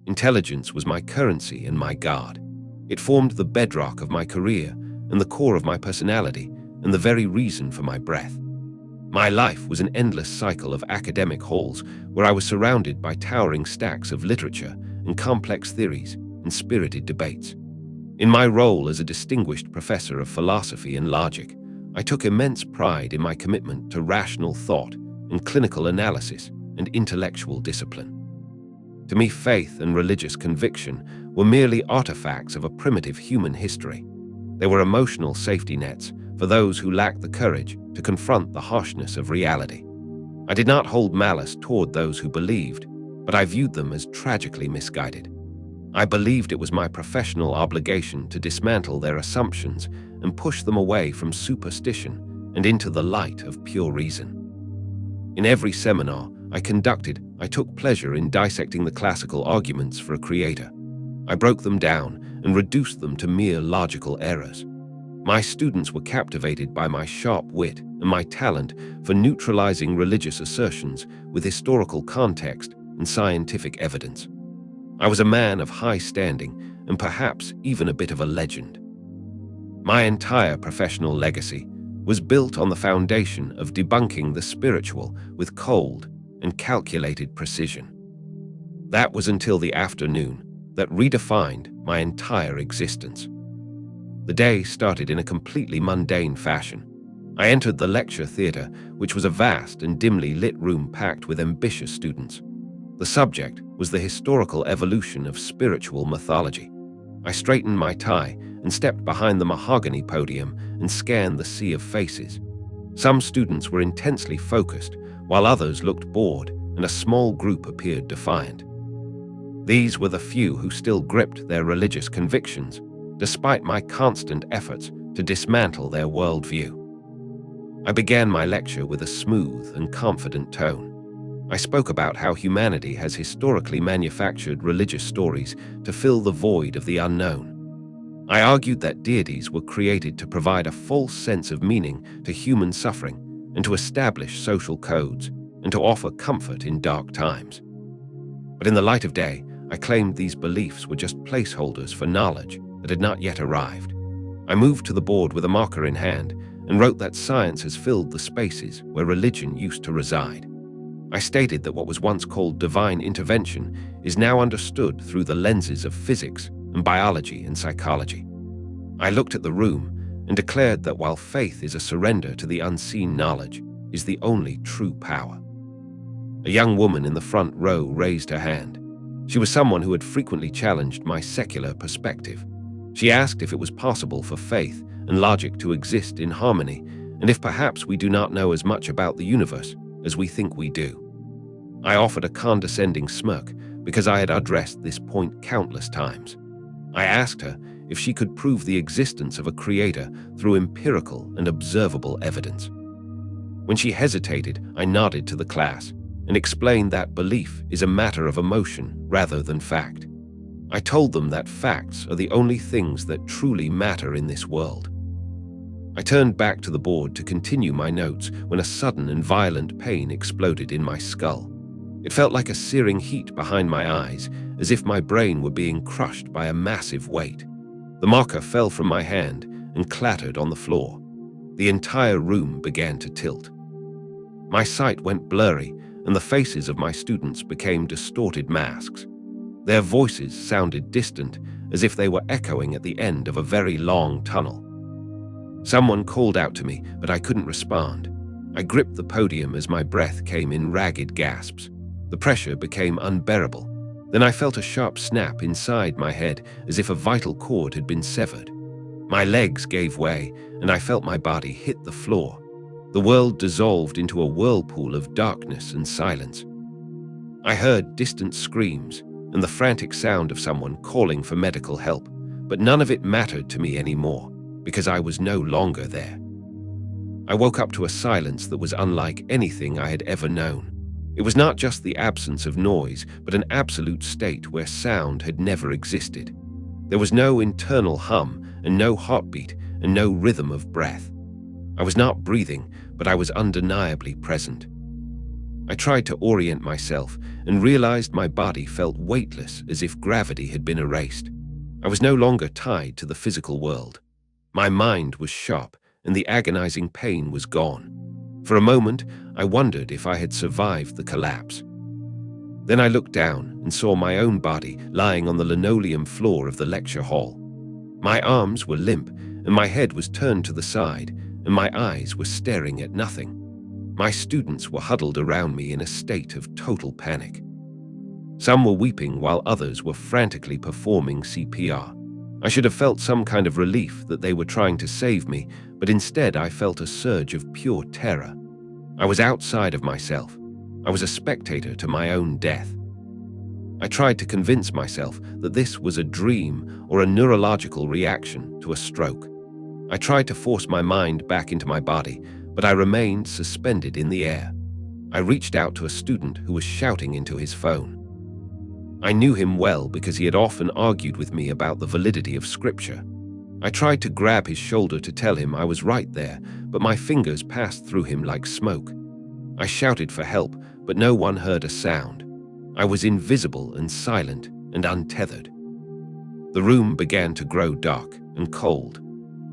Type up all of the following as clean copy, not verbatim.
Intelligence was my currency and my guard. It formed the bedrock of my career and the core of my personality and the very reason for my breath. My life was an endless cycle of academic halls where I was surrounded by towering stacks of literature and complex theories and spirited debates. In my role as a distinguished professor of philosophy and logic, I took immense pride in my commitment to rational thought and clinical analysis and intellectual discipline. To me, faith and religious conviction were merely artifacts of a primitive human history. They were emotional safety nets for those who lacked the courage to confront the harshness of reality. I did not hold malice toward those who believed, but I viewed them as tragically misguided. I believed it was my professional obligation to dismantle their assumptions and push them away from superstition and into the light of pure reason. In every seminar I conducted, I took pleasure in dissecting the classical arguments for a creator. I broke them down and reduced them to mere logical errors. My students were captivated by my sharp wit and my talent for neutralizing religious assertions with historical context and scientific evidence. I was a man of high standing and perhaps even a bit of a legend. My entire professional legacy was built on the foundation of debunking the spiritual with cold and calculated precision. That was until the afternoon that redefined my entire existence. The day started in a completely mundane fashion. I entered the lecture theater, which was a vast and dimly lit room packed with ambitious students. The subject was the historical evolution of spiritual mythology. I straightened my tie and stepped behind the mahogany podium and scanned the sea of faces. Some students were intensely focused, while others looked bored, and a small group appeared defiant. These were the few who still gripped their religious convictions, despite my constant efforts to dismantle their worldview. I began my lecture with a smooth and confident tone. I spoke about how humanity has historically manufactured religious stories to fill the void of the unknown. I argued that deities were created to provide a false sense of meaning to human suffering and to establish social codes and to offer comfort in dark times. But in the light of day, I claimed these beliefs were just placeholders for knowledge that had not yet arrived. I moved to the board with a marker in hand and wrote that science has filled the spaces where religion used to reside. I stated that what was once called divine intervention is now understood through the lenses of physics and biology and psychology. I looked at the room and declared that while faith is a surrender to the unseen, knowledge is the only true power. A young woman in the front row raised her hand. She was someone who had frequently challenged my secular perspective. She asked if it was possible for faith and logic to exist in harmony, and if perhaps we do not know as much about the universe as we think we do. I offered a condescending smirk because I had addressed this point countless times. I asked her if she could prove the existence of a creator through empirical and observable evidence. When she hesitated, I nodded to the class and explained that belief is a matter of emotion rather than fact. I told them that facts are the only things that truly matter in this world. I turned back to the board to continue my notes when a sudden and violent pain exploded in my skull. It felt like a searing heat behind my eyes, as if my brain were being crushed by a massive weight. The marker fell from my hand and clattered on the floor. The entire room began to tilt. My sight went blurry, and the faces of my students became distorted masks. Their voices sounded distant, as if they were echoing at the end of a very long tunnel. Someone called out to me, but I couldn't respond. I gripped the podium as my breath came in ragged gasps. The pressure became unbearable. Then I felt a sharp snap inside my head, as if a vital cord had been severed. My legs gave way, and I felt my body hit the floor. The world dissolved into a whirlpool of darkness and silence. I heard distant screams and the frantic sound of someone calling for medical help, but none of it mattered to me anymore, because I was no longer there. I woke up to a silence that was unlike anything I had ever known. It was not just the absence of noise, but an absolute state where sound had never existed. There was no internal hum, and no heartbeat, and no rhythm of breath. I was not breathing, but I was undeniably present. I tried to orient myself and realized my body felt weightless, as if gravity had been erased. I was no longer tied to the physical world. My mind was sharp, and the agonizing pain was gone. For a moment, I wondered if I had survived the collapse. Then I looked down and saw my own body lying on the linoleum floor of the lecture hall. My arms were limp, and my head was turned to the side, and my eyes were staring at nothing. My students were huddled around me in a state of total panic. Some were weeping while others were frantically performing CPR. I should have felt some kind of relief that they were trying to save me, but instead I felt a surge of pure terror. I was outside of myself. I was a spectator to my own death. I tried to convince myself that this was a dream or a neurological reaction to a stroke. I tried to force my mind back into my body, but I remained suspended in the air. I reached out to a student who was shouting into his phone. I knew him well because he had often argued with me about the validity of scripture. I tried to grab his shoulder to tell him I was right there, but my fingers passed through him like smoke. I shouted for help, but no one heard a sound. I was invisible and silent and untethered. The room began to grow dark and cold.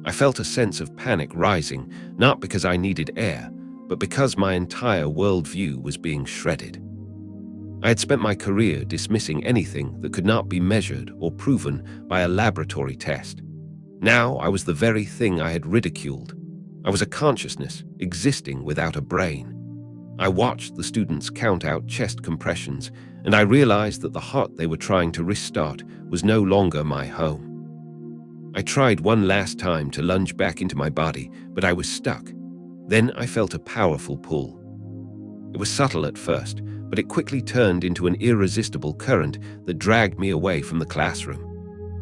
I felt a sense of panic rising, not because I needed air, but because my entire worldview was being shredded. I had spent my career dismissing anything that could not be measured or proven by a laboratory test. Now I was the very thing I had ridiculed. I was a consciousness existing without a brain. I watched the students count out chest compressions, and I realized that the heart they were trying to restart was no longer my home. I tried one last time to lunge back into my body, but I was stuck. Then I felt a powerful pull. It was subtle at first, but it quickly turned into an irresistible current that dragged me away from the classroom.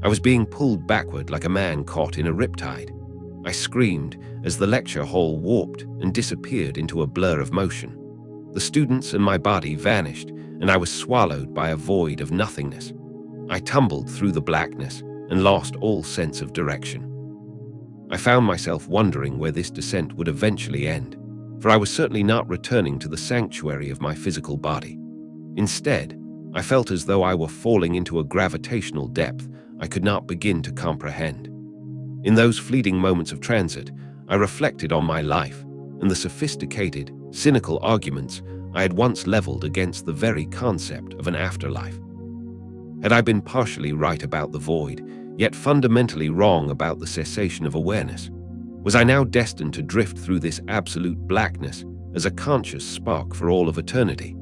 I was being pulled backward like a man caught in a riptide. I screamed as the lecture hall warped and disappeared into a blur of motion. The students and my body vanished, and I was swallowed by a void of nothingness. I tumbled through the blackness and lost all sense of direction. I found myself wondering where this descent would eventually end, for I was certainly not returning to the sanctuary of my physical body. Instead, I felt as though I were falling into a gravitational depth I could not begin to comprehend. In those fleeting moments of transit, I reflected on my life and the sophisticated, cynical arguments I had once leveled against the very concept of an afterlife. Had I been partially right about the void, yet fundamentally wrong about the cessation of awareness? Was I now destined to drift through this absolute blackness as a conscious spark for all of eternity?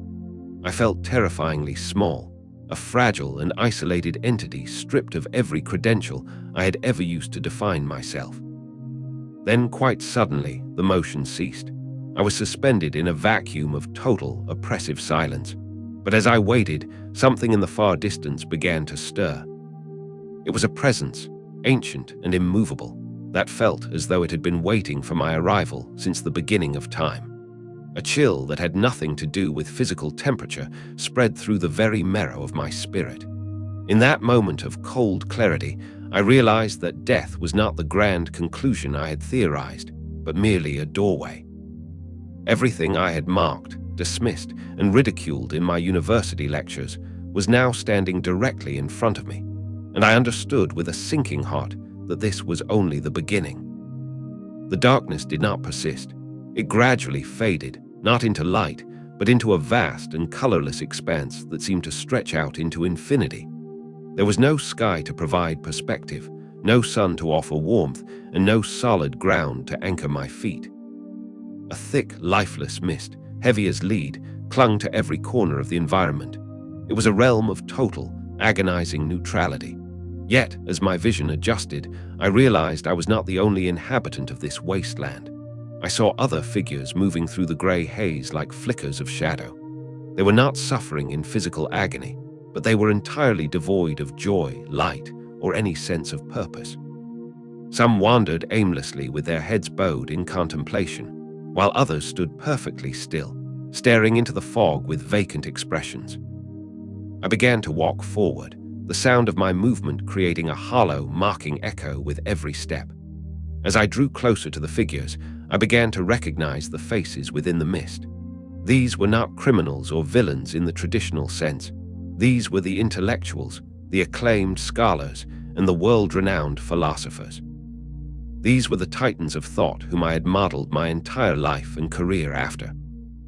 I felt terrifyingly small, a fragile and isolated entity stripped of every credential I had ever used to define myself. Then, quite suddenly, the motion ceased. I was suspended in a vacuum of total, oppressive silence. But as I waited, something in the far distance began to stir. It was a presence, ancient and immovable, that felt as though it had been waiting for my arrival since the beginning of time. A chill that had nothing to do with physical temperature spread through the very marrow of my spirit. In that moment of cold clarity, I realized that death was not the grand conclusion I had theorized, but merely a doorway. Everything I had marked, dismissed, and ridiculed in my university lectures was now standing directly in front of me, and I understood with a sinking heart that this was only the beginning. The darkness did not persist. It gradually faded, not into light, but into a vast and colorless expanse that seemed to stretch out into infinity. There was no sky to provide perspective, no sun to offer warmth, and no solid ground to anchor my feet. A thick, lifeless mist, heavy as lead, clung to every corner of the environment. It was a realm of total, agonizing neutrality. Yet, as my vision adjusted, I realized I was not the only inhabitant of this wasteland. I saw other figures moving through the gray haze like flickers of shadow. They were not suffering in physical agony, but they were entirely devoid of joy, light, or any sense of purpose. Some wandered aimlessly with their heads bowed in contemplation, while others stood perfectly still, staring into the fog with vacant expressions. I began to walk forward, the sound of my movement creating a hollow, mocking echo with every step. As I drew closer to the figures, I began to recognize the faces within the mist. These were not criminals or villains in the traditional sense. These were the intellectuals, the acclaimed scholars, and the world-renowned philosophers. These were the titans of thought whom I had modeled my entire life and career after.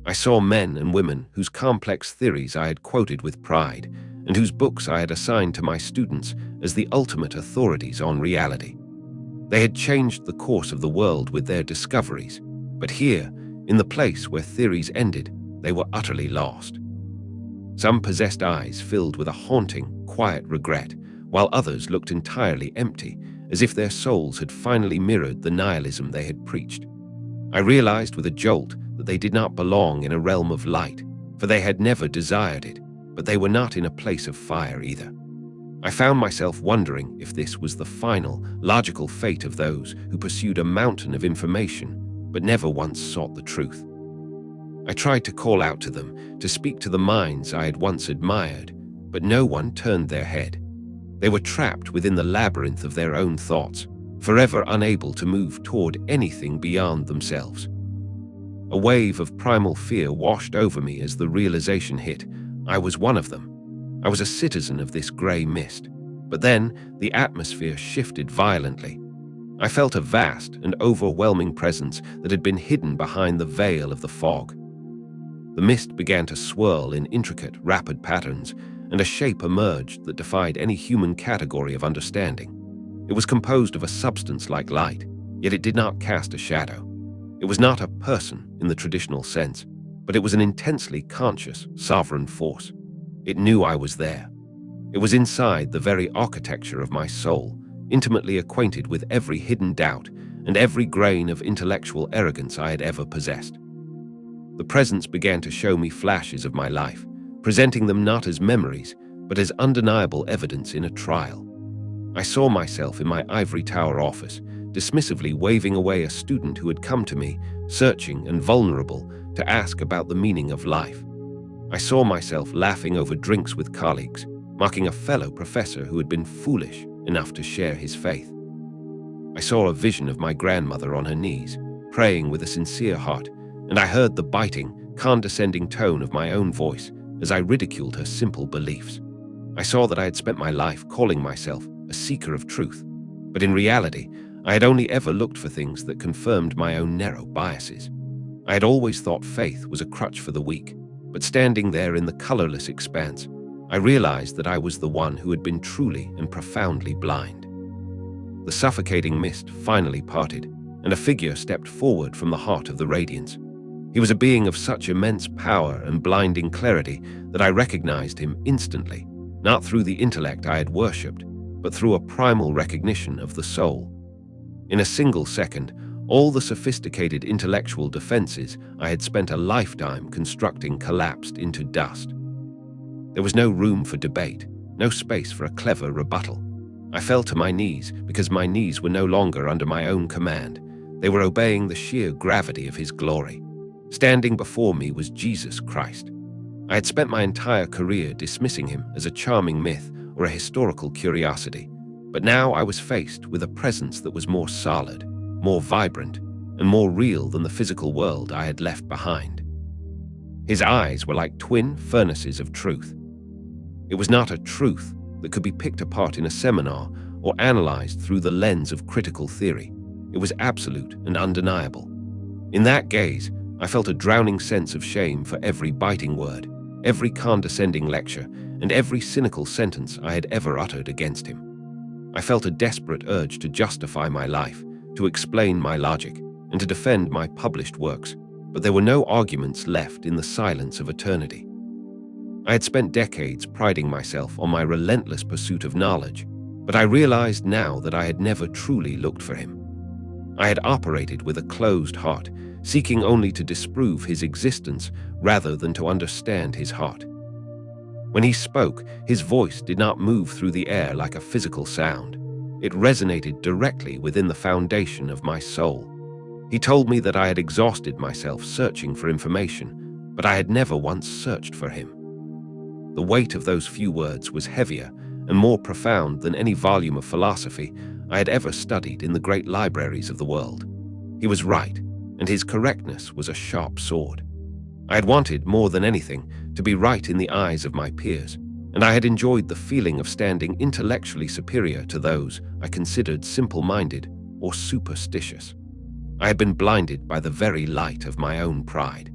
I saw men and women whose complex theories I had quoted with pride, and whose books I had assigned to my students as the ultimate authorities on reality. They had changed the course of the world with their discoveries, but here, in the place where theories ended, they were utterly lost. Some possessed eyes filled with a haunting, quiet regret, while others looked entirely empty, as if their souls had finally mirrored the nihilism they had preached. I realized with a jolt that they did not belong in a realm of light, for they had never desired it, but they were not in a place of fire either. I found myself wondering if this was the final, logical fate of those who pursued a mountain of information, but never once sought the truth. I tried to call out to them, to speak to the minds I had once admired, but no one turned their head. They were trapped within the labyrinth of their own thoughts, forever unable to move toward anything beyond themselves. A wave of primal fear washed over me as the realization hit. I was one of them. I was a citizen of this gray mist. But then the atmosphere shifted violently. I felt a vast and overwhelming presence that had been hidden behind the veil of the fog. The mist began to swirl in intricate, rapid patterns, and a shape emerged that defied any human category of understanding. It was composed of a substance like light, yet it did not cast a shadow. It was not a person in the traditional sense, but it was an intensely conscious, sovereign force. It knew I was there. It was inside the very architecture of my soul, intimately acquainted with every hidden doubt and every grain of intellectual arrogance I had ever possessed. The presence began to show me flashes of my life, presenting them not as memories, but as undeniable evidence in a trial. I saw myself in my ivory tower office, dismissively waving away a student who had come to me, searching and vulnerable, to ask about the meaning of life. I saw myself laughing over drinks with colleagues, mocking a fellow professor who had been foolish enough to share his faith. I saw a vision of my grandmother on her knees, praying with a sincere heart, and I heard the biting, condescending tone of my own voice as I ridiculed her simple beliefs. I saw that I had spent my life calling myself a seeker of truth, but in reality, I had only ever looked for things that confirmed my own narrow biases. I had always thought faith was a crutch for the weak, but standing there in the colorless expanse, I realized that I was the one who had been truly and profoundly blind. The suffocating mist finally parted, and a figure stepped forward from the heart of the radiance. He was a being of such immense power and blinding clarity that I recognized him instantly, not through the intellect I had worshipped, but through a primal recognition of the soul. In a single second, all the sophisticated intellectual defenses I had spent a lifetime constructing collapsed into dust. There was no room for debate, no space for a clever rebuttal. I fell to my knees because my knees were no longer under my own command. They were obeying the sheer gravity of his glory. Standing before me was Jesus Christ. I had spent my entire career dismissing him as a charming myth or a historical curiosity, but now I was faced with a presence that was more solid, more vibrant, and more real than the physical world I had left behind. His eyes were like twin furnaces of truth. It was not a truth that could be picked apart in a seminar or analyzed through the lens of critical theory. It was absolute and undeniable. In that gaze, I felt a drowning sense of shame for every biting word, every condescending lecture, and every cynical sentence I had ever uttered against him. I felt a desperate urge to justify my life, to explain my logic, and to defend my published works, but there were no arguments left in the silence of eternity. I had spent decades priding myself on my relentless pursuit of knowledge, but I realized now that I had never truly looked for him. I had operated with a closed heart, seeking only to disprove his existence rather than to understand his heart. When he spoke, his voice did not move through the air like a physical sound. It resonated directly within the foundation of my soul. He told me that I had exhausted myself searching for information, but I had never once searched for him. The weight of those few words was heavier and more profound than any volume of philosophy I had ever studied in the great libraries of the world. He was right, and his correctness was a sharp sword. I had wanted, more than anything, to be right in the eyes of my peers, and I had enjoyed the feeling of standing intellectually superior to those I considered simple-minded or superstitious. I had been blinded by the very light of my own pride.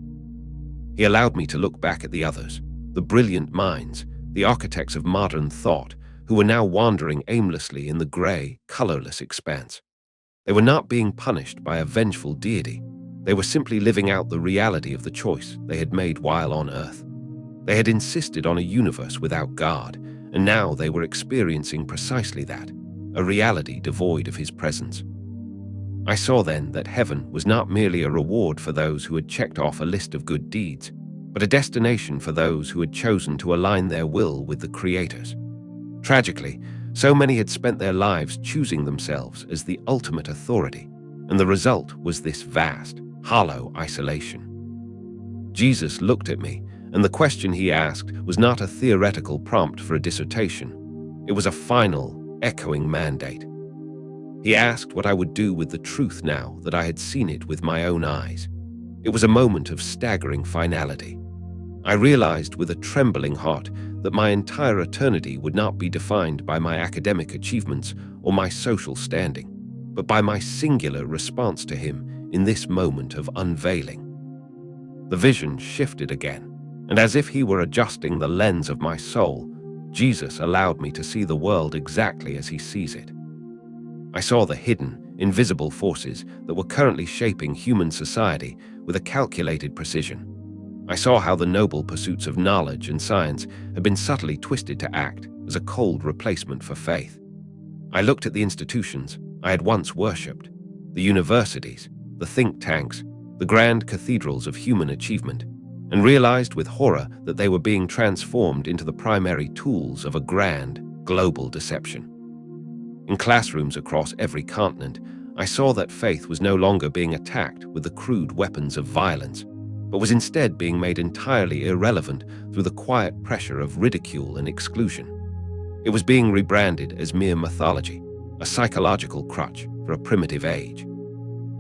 He allowed me to look back at the others, the brilliant minds, the architects of modern thought, who were now wandering aimlessly in the gray, colorless expanse. They were not being punished by a vengeful deity. They were simply living out the reality of the choice they had made while on Earth. They had insisted on a universe without God, and now they were experiencing precisely that, a reality devoid of His presence. I saw then that heaven was not merely a reward for those who had checked off a list of good deeds, but a destination for those who had chosen to align their will with the Creator's. Tragically, so many had spent their lives choosing themselves as the ultimate authority, and the result was this vast, hollow isolation. Jesus looked at me, and the question He asked was not a theoretical prompt for a dissertation. It was a final, echoing mandate. He asked what I would do with the truth now that I had seen it with my own eyes. It was a moment of staggering finality. I realized with a trembling heart that my entire eternity would not be defined by my academic achievements or my social standing, but by my singular response to Him in this moment of unveiling. The vision shifted again, and as if He were adjusting the lens of my soul, Jesus allowed me to see the world exactly as He sees it. I saw the hidden, invisible forces that were currently shaping human society with a calculated precision. I saw how the noble pursuits of knowledge and science had been subtly twisted to act as a cold replacement for faith. I looked at the institutions I had once worshipped, the universities, the think tanks, the grand cathedrals of human achievement, and realized with horror that they were being transformed into the primary tools of a grand, global deception. In classrooms across every continent, I saw that faith was no longer being attacked with the crude weapons of violence, but was instead being made entirely irrelevant through the quiet pressure of ridicule and exclusion. It was being rebranded as mere mythology, a psychological crutch for a primitive age.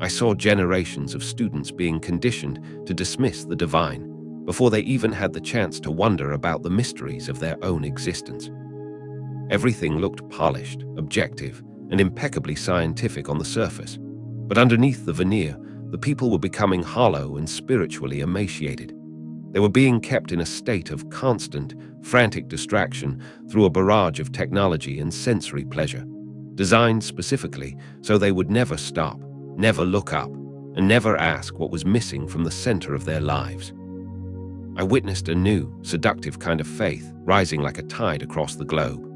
I saw generations of students being conditioned to dismiss the divine before they even had the chance to wonder about the mysteries of their own existence. Everything looked polished, objective, and impeccably scientific on the surface, but underneath the veneer, the people were becoming hollow and spiritually emaciated. They were being kept in a state of constant, frantic distraction through a barrage of technology and sensory pleasure, designed specifically so they would never stop, never look up, and never ask what was missing from the center of their lives. I witnessed a new, seductive kind of faith rising like a tide across the globe.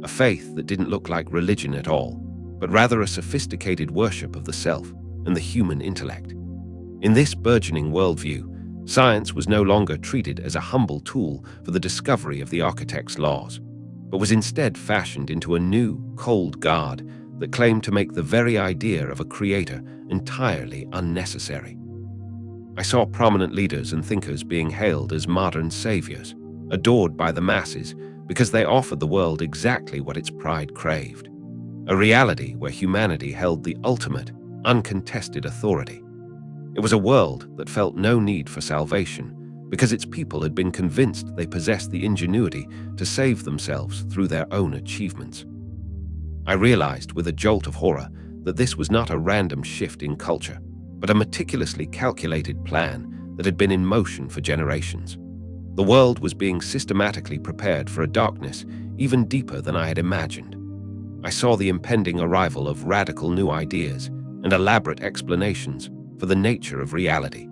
A faith that didn't look like religion at all, but rather a sophisticated worship of the self and the human intellect. In this burgeoning worldview, science was no longer treated as a humble tool for the discovery of the architect's laws, but was instead fashioned into a new, cold god that claimed to make the very idea of a creator entirely unnecessary. I saw prominent leaders and thinkers being hailed as modern saviors, adored by the masses because they offered the world exactly what its pride craved, a reality where humanity held the ultimate, uncontested authority. It was a world that felt no need for salvation because its people had been convinced they possessed the ingenuity to save themselves through their own achievements. I realized with a jolt of horror that this was not a random shift in culture, but a meticulously calculated plan that had been in motion for generations. The world was being systematically prepared for a darkness even deeper than I had imagined. I saw the impending arrival of radical new ideas and elaborate explanations for the nature of reality,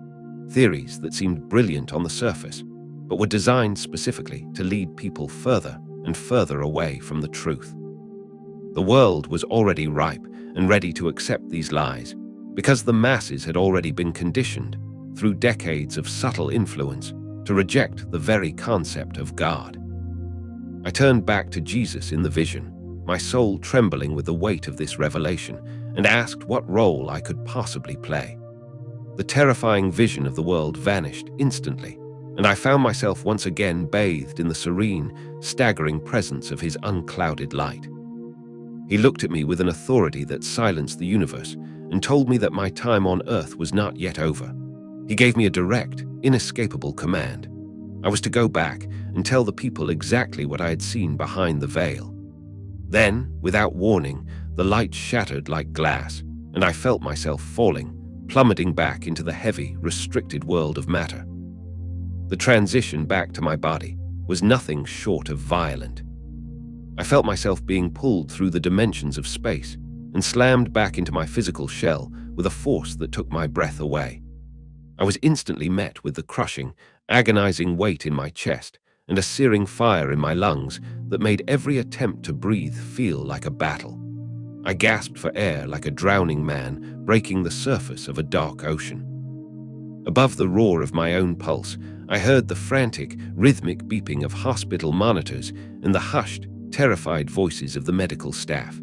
theories that seemed brilliant on the surface, but were designed specifically to lead people further and further away from the truth. The world was already ripe and ready to accept these lies because the masses had already been conditioned, through decades of subtle influence, to reject the very concept of God. I turned back to Jesus in the vision, my soul trembling with the weight of this revelation, and asked what role I could possibly play. The terrifying vision of the world vanished instantly, and I found myself once again bathed in the serene, staggering presence of His unclouded light. He looked at me with an authority that silenced the universe and told me that my time on earth was not yet over. He gave me a direct, inescapable command. I was to go back and tell the people exactly what I had seen behind the veil. Then, without warning, the light shattered like glass, and I felt myself falling, plummeting back into the heavy, restricted world of matter. The transition back to my body was nothing short of violent. I felt myself being pulled through the dimensions of space and slammed back into my physical shell with a force that took my breath away. I was instantly met with the crushing, agonizing weight in my chest and a searing fire in my lungs that made every attempt to breathe feel like a battle. I gasped for air like a drowning man breaking the surface of a dark ocean. Above the roar of my own pulse, I heard the frantic, rhythmic beeping of hospital monitors and the hushed, terrified voices of the medical staff.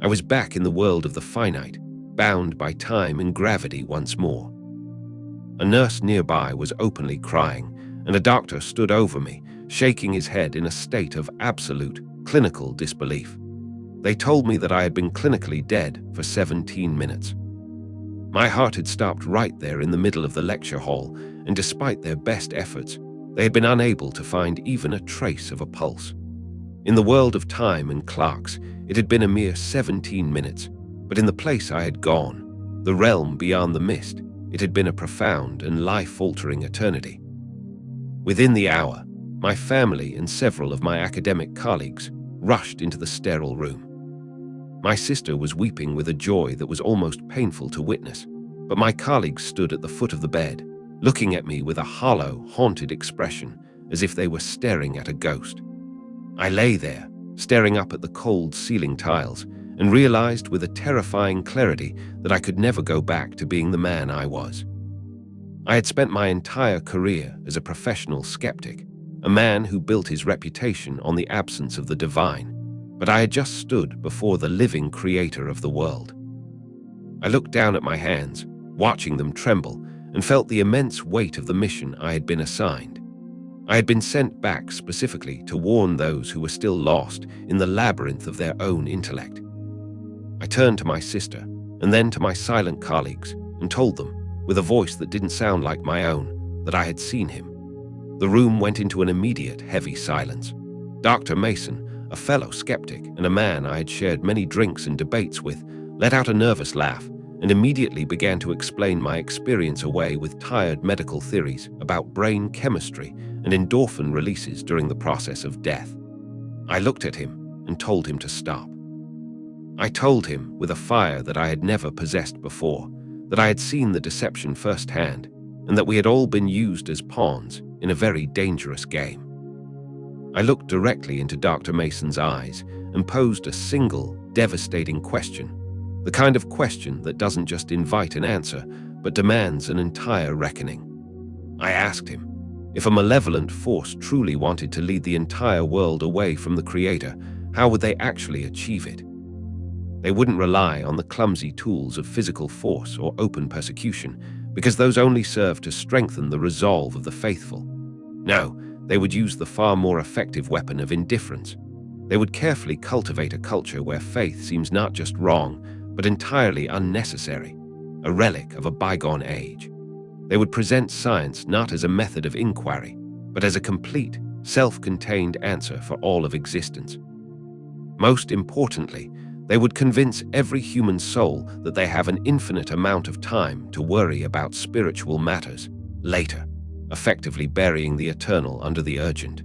I was back in the world of the finite, bound by time and gravity once more. A nurse nearby was openly crying, and a doctor stood over me, shaking his head in a state of absolute, clinical disbelief. They told me that I had been clinically dead for 17 minutes. My heart had stopped right there in the middle of the lecture hall, and despite their best efforts, they had been unable to find even a trace of a pulse. In the world of time and clocks, it had been a mere 17 minutes, but in the place I had gone, the realm beyond the mist, it had been a profound and life-altering eternity. Within the hour, my family and several of my academic colleagues rushed into the sterile room. My sister was weeping with a joy that was almost painful to witness, but my colleagues stood at the foot of the bed, looking at me with a hollow, haunted expression, as if they were staring at a ghost. I lay there, staring up at the cold ceiling tiles, and realized with a terrifying clarity that I could never go back to being the man I was. I had spent my entire career as a professional skeptic, a man who built his reputation on the absence of the divine, but I had just stood before the living creator of the world. I looked down at my hands, watching them tremble, and felt the immense weight of the mission I had been assigned. I had been sent back specifically to warn those who were still lost in the labyrinth of their own intellect. I turned to my sister, and then to my silent colleagues, and told them, with a voice that didn't sound like my own, that I had seen him. The room went into an immediate heavy silence. Dr. Mason, a fellow skeptic and a man I had shared many drinks and debates with, let out a nervous laugh and immediately began to explain my experience away with tired medical theories about brain chemistry and endorphin releases during the process of death. I looked at him and told him to stop. I told him, with a fire that I had never possessed before, that I had seen the deception firsthand and that we had all been used as pawns in a very dangerous game. I looked directly into Dr. Mason's eyes and posed a single, devastating question, the kind of question that doesn't just invite an answer, but demands an entire reckoning. I asked him, if a malevolent force truly wanted to lead the entire world away from the Creator, how would they actually achieve it? They wouldn't rely on the clumsy tools of physical force or open persecution, because those only serve to strengthen the resolve of the faithful. No, they would use the far more effective weapon of indifference. They would carefully cultivate a culture where faith seems not just wrong, but entirely unnecessary, a relic of a bygone age. They would present science not as a method of inquiry, but as a complete, self-contained answer for all of existence. Most importantly, they would convince every human soul that they have an infinite amount of time to worry about spiritual matters later, effectively burying the eternal under the urgent.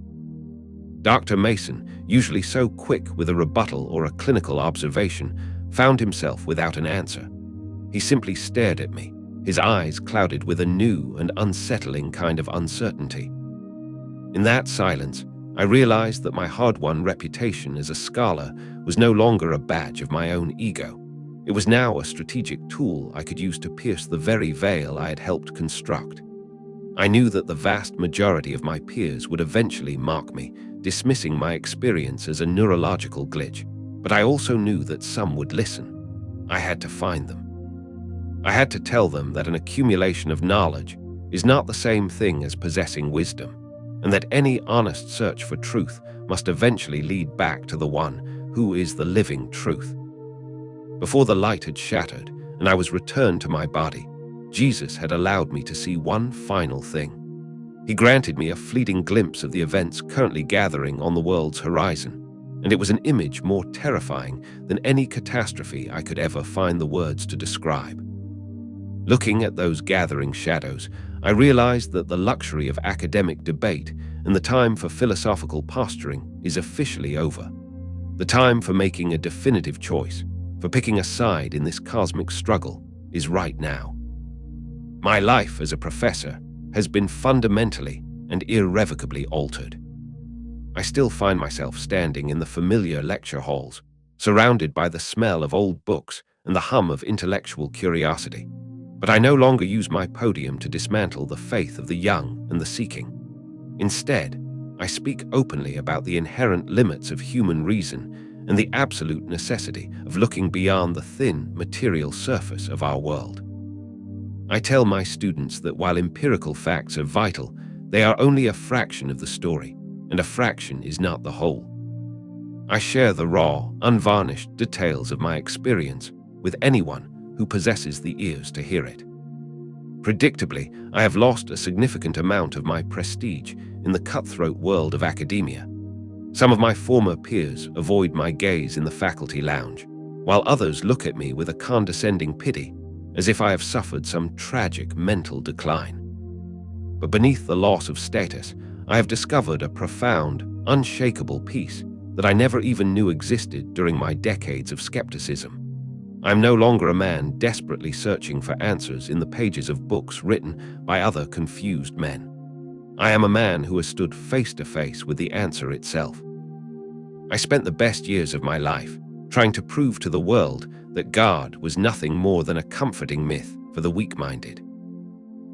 Dr. Mason, usually so quick with a rebuttal or a clinical observation, found himself without an answer. He simply stared at me, his eyes clouded with a new and unsettling kind of uncertainty. In that silence, I realized that my hard-won reputation as a scholar was no longer a badge of my own ego. It was now a strategic tool I could use to pierce the very veil I had helped construct. I knew that the vast majority of my peers would eventually mock me, dismissing my experience as a neurological glitch, but I also knew that some would listen. I had to find them. I had to tell them that an accumulation of knowledge is not the same thing as possessing wisdom, and that any honest search for truth must eventually lead back to the one who is the living truth. Before the light had shattered and I was returned to my body, Jesus had allowed me to see one final thing. He granted me a fleeting glimpse of the events currently gathering on the world's horizon, and it was an image more terrifying than any catastrophe I could ever find the words to describe. Looking at those gathering shadows, I realized that the luxury of academic debate and the time for philosophical posturing is officially over. The time for making a definitive choice, for picking a side in this cosmic struggle, is right now. My life as a professor has been fundamentally and irrevocably altered. I still find myself standing in the familiar lecture halls, surrounded by the smell of old books and the hum of intellectual curiosity. But I no longer use my podium to dismantle the faith of the young and the seeking. Instead, I speak openly about the inherent limits of human reason and the absolute necessity of looking beyond the thin, material surface of our world. I tell my students that while empirical facts are vital, they are only a fraction of the story, and a fraction is not the whole. I share the raw, unvarnished details of my experience with anyone who possesses the ears to hear it. Predictably, I have lost a significant amount of my prestige in the cutthroat world of academia. Some of my former peers avoid my gaze in the faculty lounge, while others look at me with a condescending pity, as if I have suffered some tragic mental decline. But beneath the loss of status, I have discovered a profound, unshakable peace that I never even knew existed during my decades of skepticism. I am no longer a man desperately searching for answers in the pages of books written by other confused men. I am a man who has stood face to face with the answer itself. I spent the best years of my life trying to prove to the world that God was nothing more than a comforting myth for the weak-minded.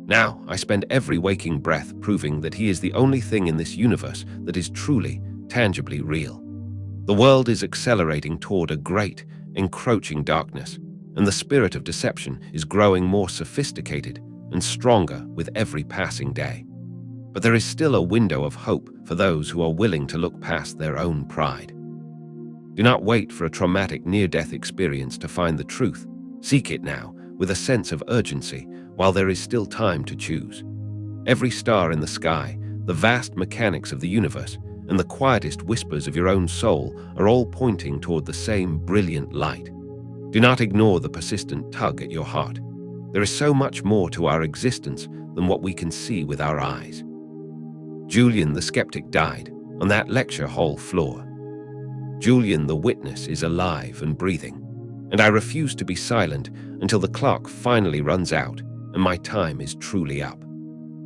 Now I spend every waking breath proving that He is the only thing in this universe that is truly, tangibly real. The world is accelerating toward a great, encroaching darkness, and the spirit of deception is growing more sophisticated and stronger with every passing day. But there is still a window of hope for those who are willing to look past their own pride. Do not wait for a traumatic near-death experience to find the truth. Seek it now with a sense of urgency while there is still time to choose. Every star in the sky, the vast mechanics of the universe, and the quietest whispers of your own soul are all pointing toward the same brilliant light. Do not ignore the persistent tug at your heart. There is so much more to our existence than what we can see with our eyes. Julian the skeptic died on that lecture hall floor. Julian the witness is alive and breathing, and I refuse to be silent until the clock finally runs out and my time is truly up.